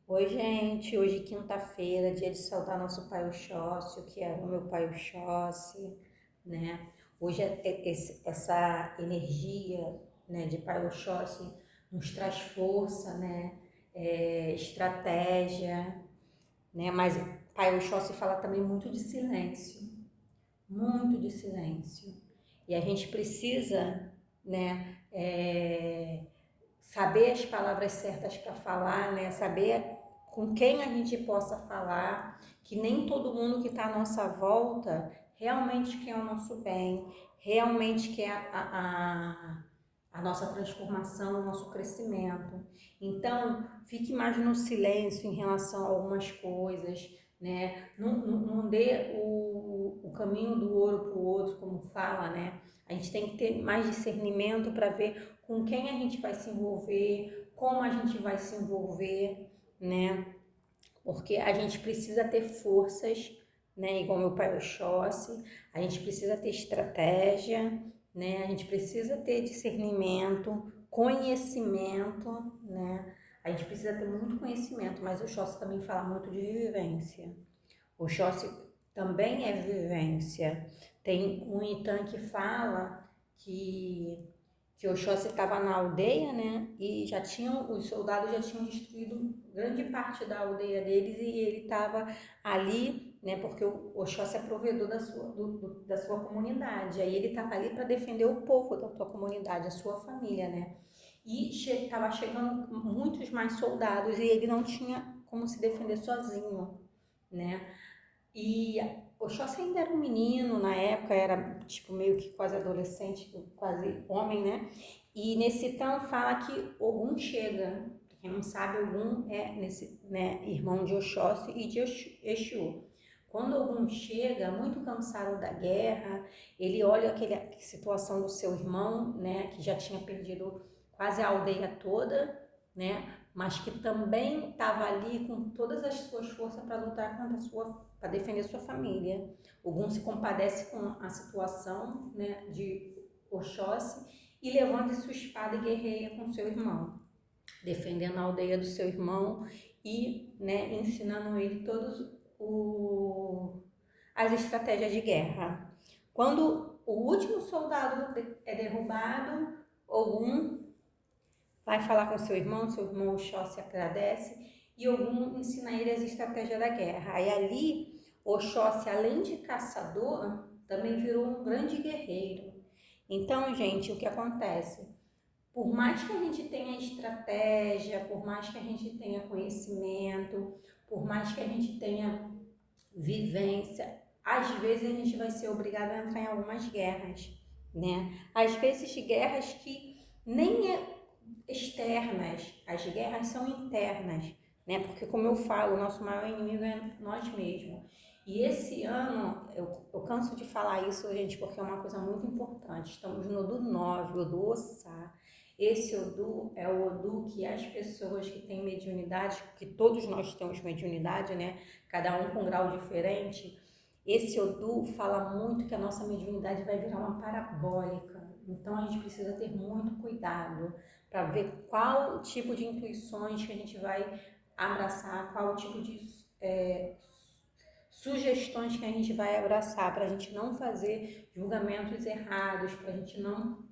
Oi, gente. Hoje, quinta-feira, dia de saudar nosso pai Oxóssi, que era o meu pai Oxóssi, né? Hoje, essa energia, né, de pai Oxóssi nos traz força, né? Estratégia, né? Mas pai Oxóssi fala também muito de silêncio. E a gente precisa, né? Saber as palavras certas para falar, né? Saber com quem a gente possa falar, que nem todo mundo que está à nossa volta realmente quer o nosso bem, realmente quer a nossa transformação, o nosso crescimento. Então, fique mais no silêncio em relação a algumas coisas, né? Não dê o caminho do ouro para o outro, como fala, né? A gente tem que ter mais discernimento para ver com quem a gente vai se envolver, como a gente vai se envolver, né? Porque a gente precisa ter forças, né? Igual meu pai Oxóssi, a gente precisa ter estratégia, né? A gente precisa ter discernimento, conhecimento, né? A gente precisa ter muito conhecimento, mas o Oxóssi também fala muito de vivência. O Oxóssi também é vivência. Tem um Itan que fala que Oxóssi estava na aldeia, né? E os soldados já tinham destruído grande parte da aldeia deles e ele estava ali, né? Porque o Oxóssi é provedor da sua comunidade. Aí ele estava ali para defender o povo da sua comunidade, a sua família, né? E estava chegando muitos mais soldados e ele não tinha como se defender sozinho, né? E Oxóssi ainda era um menino na época, era tipo meio que quase adolescente, quase homem, né? E nesse Tão fala que Ogum chega. Pra quem não sabe, Ogum é irmão de Oxóssi e de Exu. Quando Ogum chega, muito cansado da guerra, ele olha aquela situação do seu irmão, né, que já tinha perdido quase a aldeia toda, né, mas que também estava ali com todas as suas forças para lutar contra a sua, para defender sua família. Ogum se compadece com a situação, né, de Oxóssi e levanta sua espada e guerreia com seu irmão, defendendo a aldeia do seu irmão e, né, ensinando ele as estratégias de guerra. Quando o último soldado é derrubado, Ogum vai falar com seu irmão Oxóssi agradece e Ogum ensina ele as estratégias da guerra. Aí ali, Oxóssi, além de caçador, também virou um grande guerreiro. Então, gente, o que acontece? Por mais que a gente tenha estratégia, por mais que a gente tenha conhecimento, por mais que a gente tenha vivência, às vezes a gente vai ser obrigado a entrar em algumas guerras, né? Às vezes guerras que nem é externas, as guerras são internas, né? Porque como eu falo, o nosso maior inimigo é nós mesmos. E esse ano, eu canso de falar isso, gente, porque é uma coisa muito importante. Estamos no Odu 9, Odu Ossá. Esse Odu é o Odu que as pessoas que têm mediunidade, que todos nós temos mediunidade, né? Cada um com grau diferente. Esse Odu fala muito que a nossa mediunidade vai virar uma parabólica. Então a gente precisa ter muito cuidado para ver qual tipo de intuições que a gente vai abraçar, qual tipo de sugestões que a gente vai abraçar, para a gente não fazer julgamentos errados, para a gente não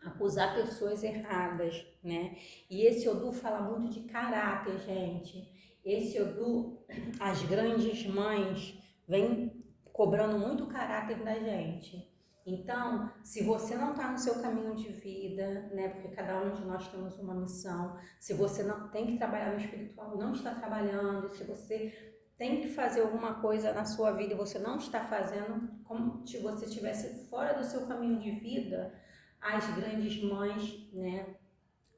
acusar pessoas erradas, né? E esse Odu fala muito de caráter, gente. Esse Odu, as grandes mães, vêm cobrando muito o caráter da gente. Então, se você não está no seu caminho de vida, né? Porque cada um de nós temos uma missão. Se você não tem que trabalhar no espiritual, não está trabalhando. Se você tem que fazer alguma coisa na sua vida e você não está fazendo, como se você estivesse fora do seu caminho de vida, as grandes mães, né,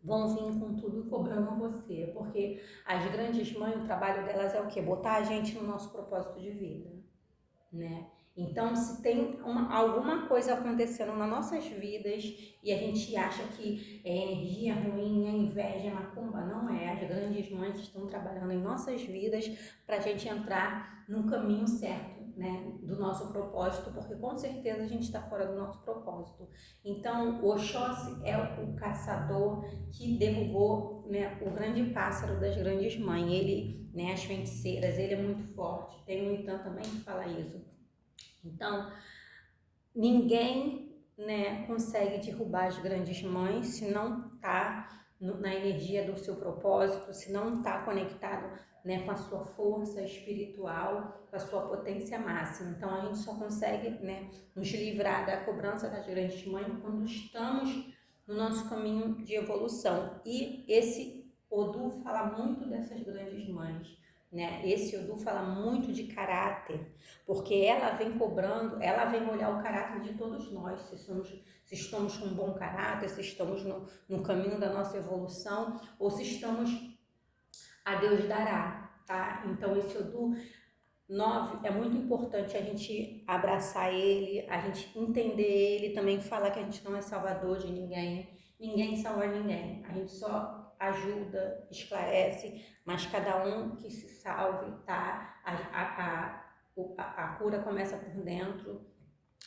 vão vir com tudo cobrando você, porque as grandes mães, o trabalho delas é o quê? Botar a gente no nosso propósito de vida, né? Então, se tem alguma coisa acontecendo nas nossas vidas e a gente acha que é energia ruim, é inveja, é macumba, não é. As grandes mães estão trabalhando em nossas vidas para a gente entrar no caminho certo, né, do nosso propósito, porque com certeza a gente está fora do nosso propósito. Então, o Oxóssi é o caçador que derrubou, né, o grande pássaro das grandes mães. Ele, né, as feiticeiras, ele é muito forte. Tem um Itan também que fala isso. Então, ninguém, né, consegue derrubar as grandes mães se não está na energia do seu propósito, se não está conectado, né, com a sua força espiritual, com a sua potência máxima. Então a gente só consegue, né, nos livrar da cobrança das grandes mães quando estamos no nosso caminho de evolução. E esse Odu fala muito dessas grandes mães, né? Esse Odu fala muito de caráter, porque ela vem cobrando, ela vem olhar o caráter de todos nós, se estamos com um bom caráter, se estamos no caminho da nossa evolução, ou se estamos a Deus dará, tá? Então esse Odu 9 é muito importante a gente abraçar ele, a gente entender ele, também falar que a gente não é salvador de ninguém, ninguém salva ninguém, a gente só ajuda, esclarece, mas cada um que se salve, tá? A cura começa por dentro,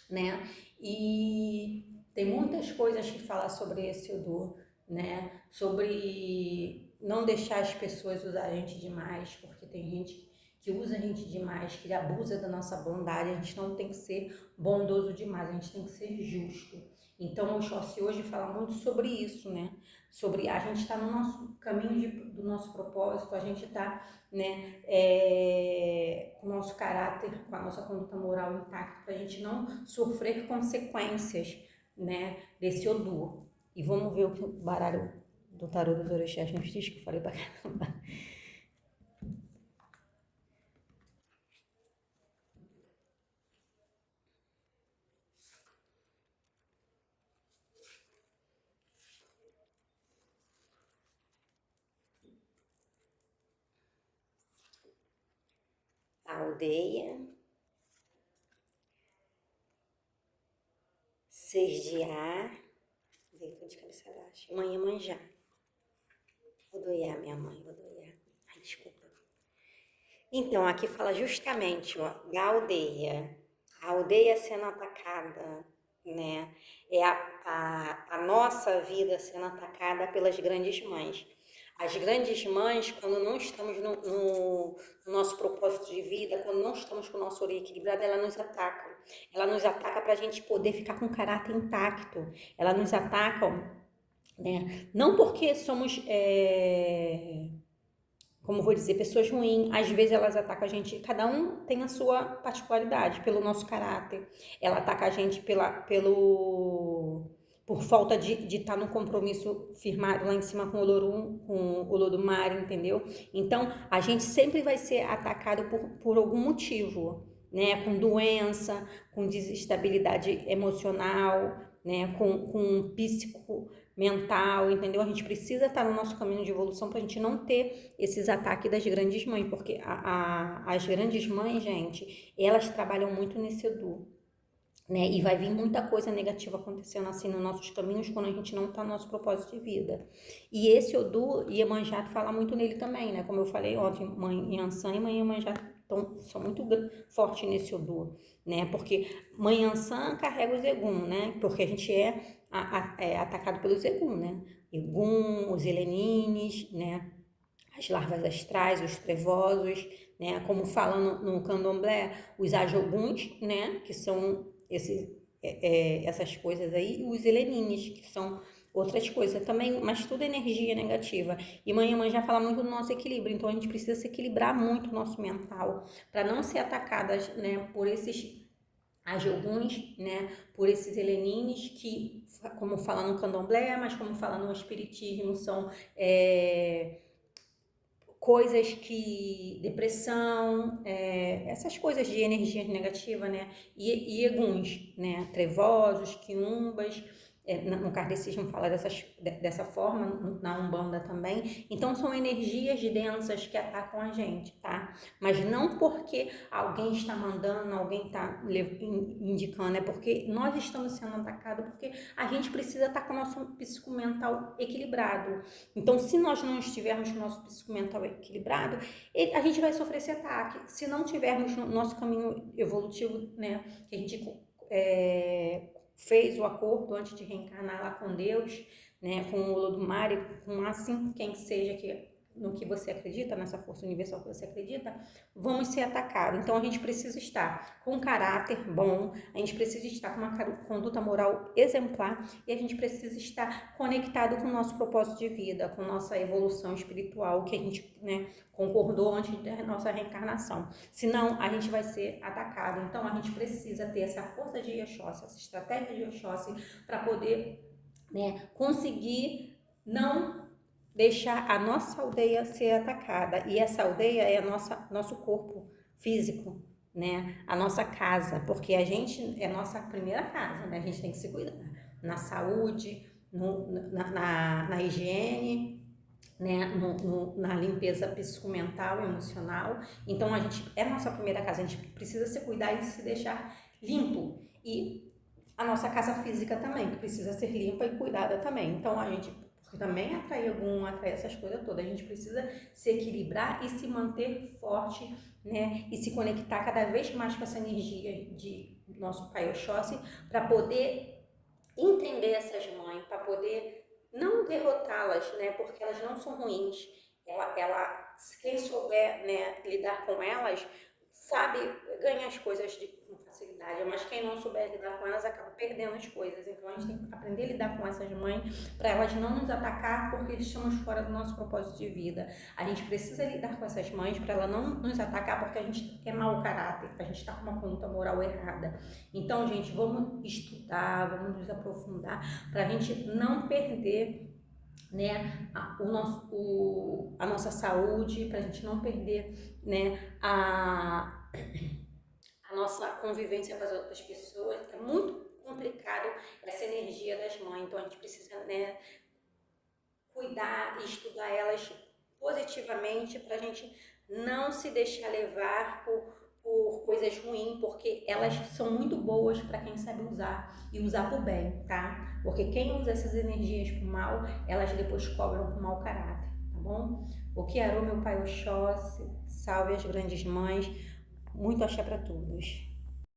né? E tem muitas coisas que falar sobre esse Odu, né? Sobre não deixar as pessoas usar a gente demais, porque tem gente que usa a gente demais, que abusa da nossa bondade. A gente não tem que ser bondoso demais, a gente tem que ser justo. Então o Oxóssi hoje fala muito sobre isso, né? Sobre a gente estar no nosso caminho do nosso propósito, a gente está, né, com o nosso caráter, com a nossa conduta moral intacta, para a gente não sofrer consequências, né, desse Odu. E vamos ver o que o baralho do tarô dos orixás nos diz, que eu falei pra caramba. Aldeia, Ser de Ar, veio de cabeça baixa, Mãe Iemanjá. Vou doer minha mãe, vou doer. Ai, desculpa. Então, aqui fala justamente, ó, da aldeia. A aldeia sendo atacada, né? É a nossa vida sendo atacada pelas grandes mães. As grandes mães, quando não estamos no nosso propósito de vida, quando não estamos com o nosso olho equilibrado, ela nos ataca. Ela nos ataca para a gente poder ficar com o caráter intacto. Ela nos ataca, né? Não porque somos como vou dizer, pessoas ruins, às vezes elas atacam a gente, cada um tem a sua particularidade, pelo nosso caráter. Ela ataca a gente por falta de estar no compromisso firmado lá em cima com o Olorum, com o Olodumare, entendeu? Então, a gente sempre vai ser atacado por algum motivo, né? Com doença, com desestabilidade emocional, né? Com psico mental, entendeu? A gente precisa estar no nosso caminho de evolução para a gente não ter esses ataques das grandes mães, porque as grandes mães, gente, elas trabalham muito nesse Edu, né? E vai vir muita coisa negativa acontecendo assim nos nossos caminhos quando a gente não está no nosso propósito de vida. E esse Odu, Iemanjá fala muito nele também, né? Como eu falei ontem, Mãe Yansan e Mãe Iemanjá são muito fortes nesse Odu, né? Porque Mãe Yansan carrega os Egum, né? Porque a gente é atacado pelos Egum, né? Egum, os Helenines, né? As larvas astrais, os trevosos, né? Como fala no candomblé, os ajoguns, né? Que são essas coisas aí, e os helenines, que são outras coisas também, mas tudo é energia negativa. E mãe já fala muito do nosso equilíbrio, então a gente precisa se equilibrar muito o nosso mental, para não ser atacadas, né, por esses ajoguns, né, por esses helenines que, como fala no candomblé, mas como fala no espiritismo, são coisas que depressão, essas coisas de energia negativa, né? E eguns, né? Trevosos, quiumbas, no kardecismo fala dessa forma, na Umbanda também. Então são energias densas que atacam a gente, tá? Mas não porque alguém está mandando, alguém está indicando, é porque nós estamos sendo atacados, porque a gente precisa estar com o nosso psicomental equilibrado. Então, se nós não estivermos com o nosso psicomental equilibrado, a gente vai sofrer esse ataque. Se não tivermos no nosso caminho evolutivo, né, que a gente fez o acordo antes de reencarnar lá com Deus, né, com o Olodumare, com assim quem seja no que você acredita, nessa força universal que você acredita, vamos ser atacados. Então a gente precisa estar com um caráter bom, a gente precisa estar com uma conduta moral exemplar e a gente precisa estar conectado com o nosso propósito de vida, com nossa evolução espiritual, que a gente, né, concordou antes da nossa reencarnação. Senão a gente vai ser atacado. Então a gente precisa ter essa força de Oxóssi, essa estratégia de Oxóssi para poder, né, conseguir não deixar a nossa aldeia ser atacada. E essa aldeia é nosso corpo físico, né? A nossa casa, porque a gente é nossa primeira casa, né? A gente tem que se cuidar na saúde, na higiene, né? Na limpeza psicomental e emocional. Então a gente é nossa primeira casa, a gente precisa se cuidar e se deixar limpo. E a nossa casa física também, que precisa ser limpa e cuidada também. Então a gente também atrai essas coisas todas. A gente precisa se equilibrar e se manter forte, né? E se conectar cada vez mais com essa energia de nosso Pai Oxóssi para poder entender essas mães, para poder não derrotá-las, né? Porque elas não são ruins. Quem souber, né, lidar com elas, sabe, ganha as coisas com facilidade, mas quem não souber lidar com elas acaba perdendo as coisas. Então a gente tem que aprender a lidar com essas mães para elas não nos atacar porque estamos fora do nosso propósito de vida. A gente precisa lidar com essas mães para ela não nos atacar porque a gente é mau caráter, a gente está com uma conduta moral errada. Então, gente, vamos estudar, vamos nos aprofundar para a gente não perder, né, a nossa saúde, para a gente não perder, né, a nossa convivência com as outras pessoas. É muito complicado essa energia das mães, então a gente precisa, né, cuidar e estudar elas positivamente para a gente não se deixar levar por coisas ruins, porque elas são muito boas para quem sabe usar e usar para o bem, tá? Porque quem usa essas energias para o mal, elas depois cobram com mau caráter, tá bom? O que arou meu Pai Oxóssi, salve as grandes mães, muito axé para todos.